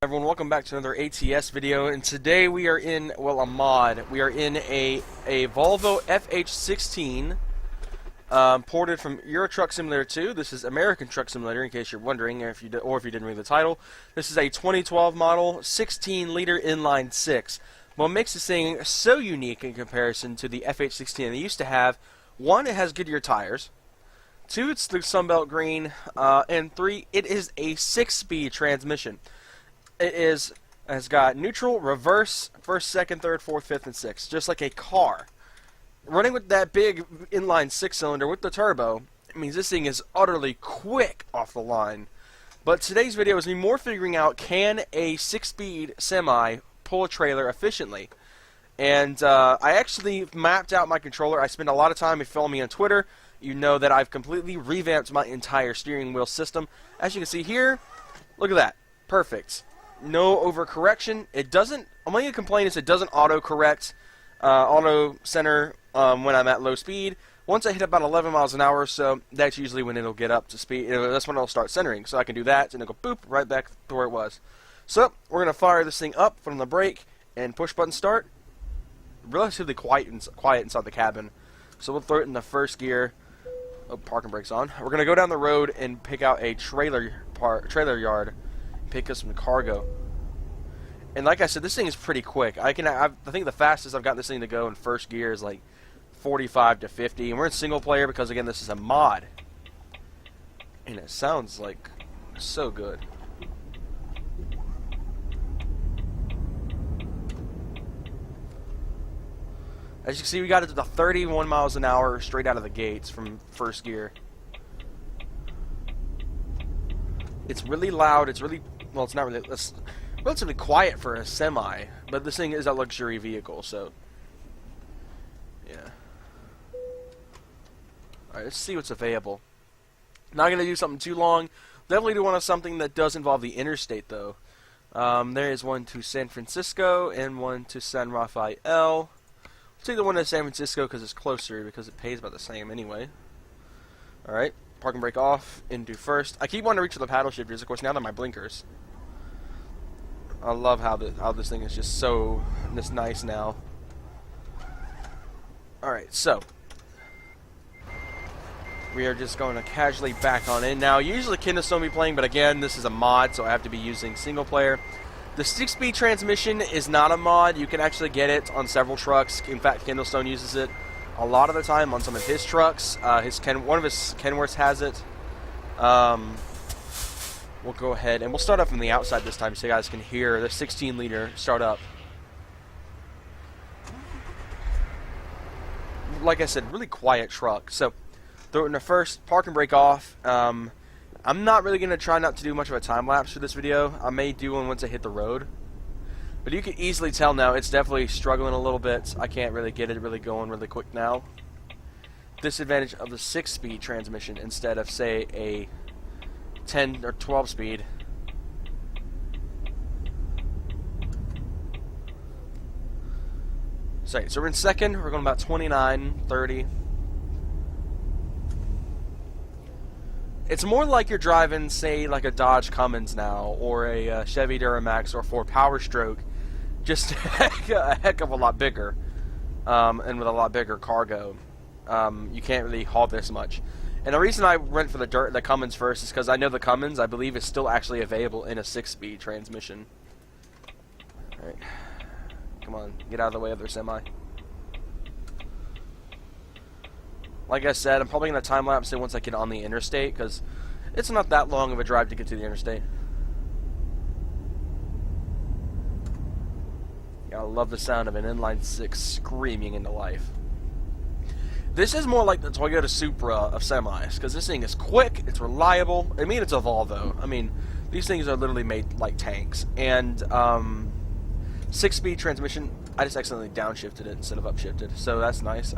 Everyone, welcome back to another ATS video, and today we are in, well, a mod. We are in a Volvo FH16 ported from Euro Truck Simulator 2. This is American Truck Simulator, in case you're wondering, if you didn't read the title. This is a 2012 model, 16-liter inline 6. What makes this thing so unique in comparison to the FH16 they used to have, one, it has Goodyear tires. Two, it's the Sunbelt green, and three, it is a 6-speed transmission. It has got neutral, reverse, first, second, third, fourth, fifth, and sixth, just like a car. Running with that big inline 6-cylinder with the turbo, it means this thing is utterly quick off the line. But today's video is me more figuring out, can a 6-speed semi pull a trailer efficiently? And I actually mapped out my controller. I spend a lot of time, if you follow me on Twitter, you know that I've completely revamped my entire steering wheel system. As you can see here, look at that. Perfect. No overcorrection. It doesn't, my only complaint is it doesn't auto-correct, auto-center when I'm at low speed. Once I hit about 11 miles an hour or so, that's usually when it'll get up to speed. That's when it'll start centering. So I can do that, and it'll go boop, right back to where it was. So, we're going to fire this thing up from the brake, and push button start. Relatively quiet inside the cabin. So we'll throw it in the first gear. Oh, parking brake's on. We're going to go down the road and pick out a trailer yard. Pick up some cargo. And like I said, this thing is pretty quick. I think the fastest I've got this thing to go in first gear is like 45 to 50. And we're in single player because, again, this is a mod. And it sounds like so good. As you can see, we got it to the 31 miles an hour straight out of the gates from first gear. It's really loud. It's really, well, it's not really, it's relatively quiet for a semi, but this thing is a luxury vehicle, so yeah. Alright, let's see what's available. Not going to do something too long. Definitely do want something that does involve the interstate, though. There is one to San Francisco and one to San Rafael. I'll take the one to San Francisco because it's closer, because it pays about the same anyway. Alright, parking brake off, into first. I keep wanting to reach for the paddle shifters, of course, now they're my blinkers. I love how this thing is just so nice now. Alright, so we are just going to casually back on in. Now, usually Kindlestone will be playing, but again, this is a mod, so I have to be using single player. The 6-speed transmission is not a mod. You can actually get it on several trucks. In fact, Kindlestone uses it a lot of the time on some of his trucks. One of his Kenworths has it. We'll go ahead and we'll start up from the outside this time so you guys can hear the 16-liter start up. Like I said, really quiet truck. So, throw it in the first, park and brake off. I'm not really going to try not to do much of a time lapse for this video. I may do one once I hit the road. But you can easily tell now it's definitely struggling a little bit. I can't really get it really going really quick now. Disadvantage of the 6-speed transmission instead of, say, a 10 or 12 speed. So we're in second. We're going about 29, 30. It's more like you're driving, say, like a Dodge Cummins now, or a Chevy Duramax, or Ford Power Stroke, just a heck of a lot bigger, and with a lot bigger cargo. You can't really haul this much. And the reason I went for the Cummins first is because I know the Cummins, I believe, is still actually available in a 6-speed transmission. Alright. Come on, get out of the way of their semi. Like I said, I'm probably going to time-lapse it once I get on the interstate, because it's not that long of a drive to get to the interstate. Yeah, I love the sound of an inline 6 screaming into life. This is more like the Toyota Supra of semis, because this thing is quick, it's reliable. I mean, it's a Volvo. I mean, these things are literally made like tanks. And 6-speed transmission, I just accidentally downshifted it instead of upshifted, so that's nice.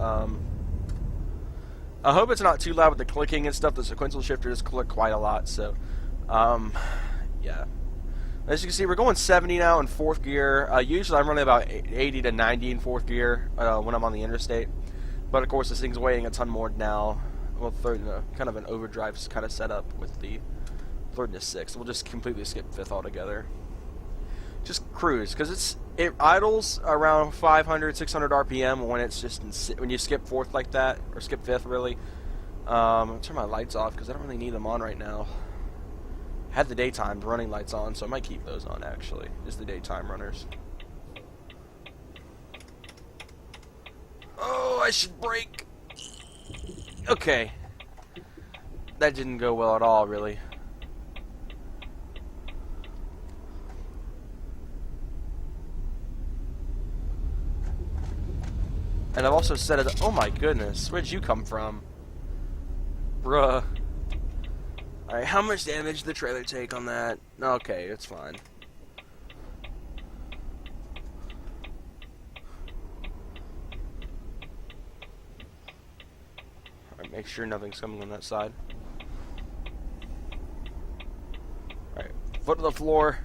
I hope it's not too loud with the clicking and stuff. The sequential shifters click quite a lot, so, yeah. As you can see, we're going 70 now in fourth gear. Usually I'm running about 80 to 90 in fourth gear when I'm on the interstate. But of course, this thing's weighing a ton more now. We'll throw in a kind of an overdrive kind of setup with the third and sixth. We'll just completely skip fifth altogether. just cruise, because it idles around 500, 600 RPM when it's just when you skip fourth like that, or skip fifth really. I'll turn my lights off because I don't really need them on right now. I had the daytime running lights on, so I might keep those on actually, just the daytime runners. Oh, I should brake. Okay. That didn't go well at all, really. And I've also said it. Oh my goodness, where'd you come from? Bruh. Alright, how much damage did the trailer take on that? Okay, it's fine. Alright, make sure nothing's coming on that side. Alright, foot to the floor.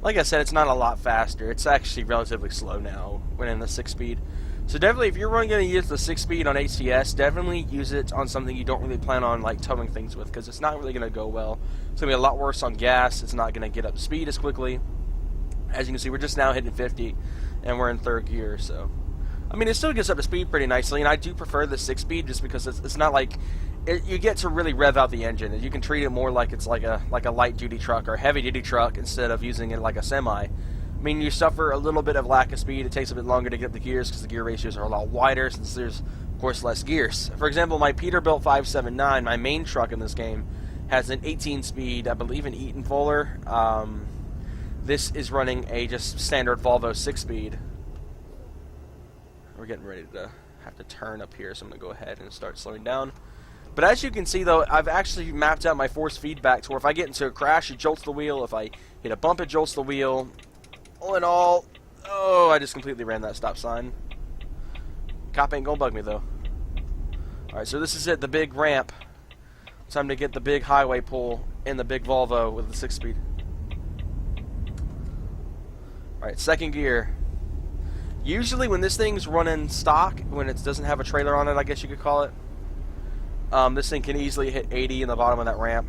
Like I said, it's not a lot faster. It's actually relatively slow now when in the 6-speed. So definitely, if you're going to use the 6-speed on HTS, definitely use it on something you don't really plan on like towing things with, because it's not really going to go well. It's going to be a lot worse on gas. It's not going to get up to speed as quickly. As you can see, we're just now hitting 50, and we're in 3rd gear. So, I mean, it still gets up to speed pretty nicely, and I do prefer the 6-speed just because it's not like you get to really rev out the engine, and you can treat it more like it's like a light-duty truck or a heavy-duty truck instead of using it like a semi. I mean, you suffer a little bit of lack of speed. It takes a bit longer to get up the gears because the gear ratios are a lot wider since there's, of course, less gears. For example, my Peterbilt 579, my main truck in this game, has an 18-speed, I believe, an Eaton Fuller. This is running a just standard Volvo 6-speed. We're getting ready to have to turn up here, so I'm going to go ahead and start slowing down. But as you can see, though, I've actually mapped out my force feedback to where if I get into a crash, it jolts the wheel. If I hit a bump, it jolts the wheel. All in all, oh, I just completely ran that stop sign. Cop ain't gonna bug me, though. Alright, so this is it, the big ramp. Time to get the big highway pull in the big Volvo with the 6-speed. Alright, 2nd gear. Usually when this thing's running stock, when it doesn't have a trailer on it, I guess you could call it, this thing can easily hit 80 in the bottom of that ramp.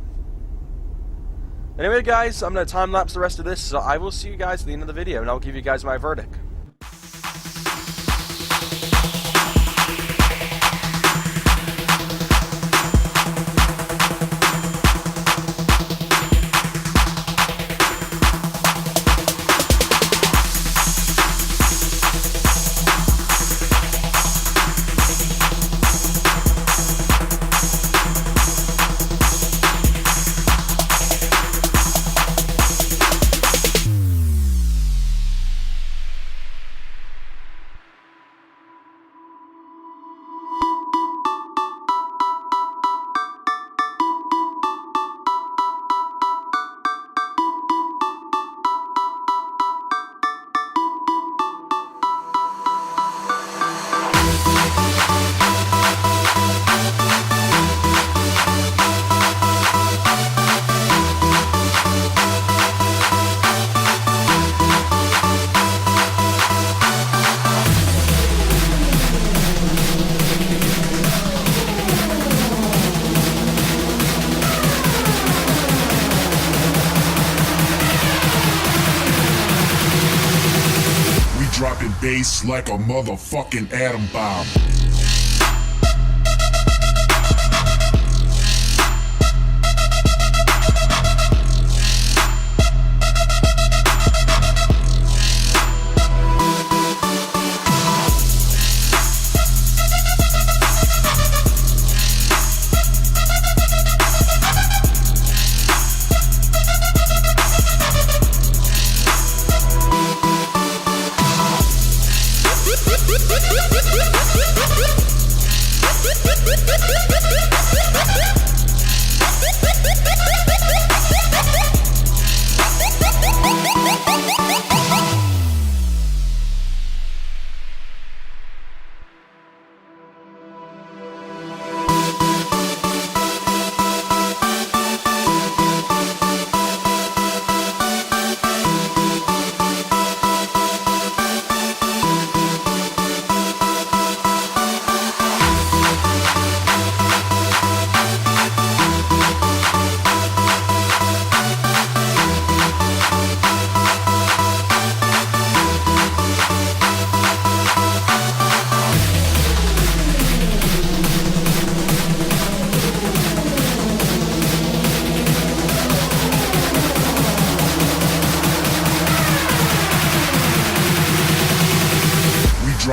Anyway, guys, I'm going to time-lapse the rest of this, so I will see you guys at the end of the video, and I'll give you guys my verdict. Dropping bass like a motherfucking atom bomb.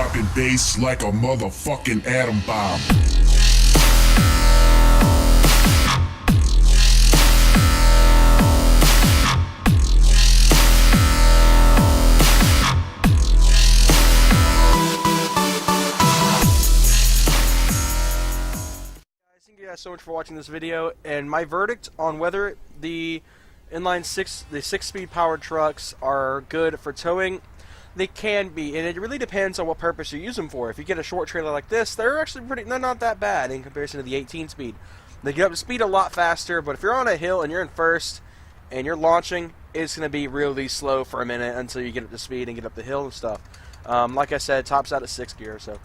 dropping bass like a motherfucking atom bomb. Thank you guys so much for watching this video, and my verdict on whether the six-speed powered trucks are good for towing, they can be, and it really depends on what purpose you use them for. If you get a short trailer like this, they're not that bad in comparison to the 18-speed. They get up to speed a lot faster, but if you're on a hill and you're in first and you're launching, it's going to be really slow for a minute until you get up to speed and get up the hill and stuff. Like I said, tops out at 6 gears, so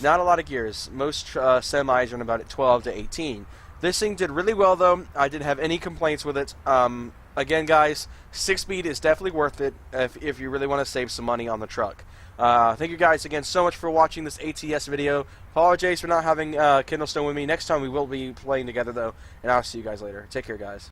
not a lot of gears. Most semis run about at 12 to 18. This thing did really well, though. I didn't have any complaints with it. Again, guys, 6-speed is definitely worth it if you really want to save some money on the truck. Thank you guys again so much for watching this ATS video. Apologies for not having Kindlestone with me. Next time we will be playing together, though, and I'll see you guys later. Take care, guys.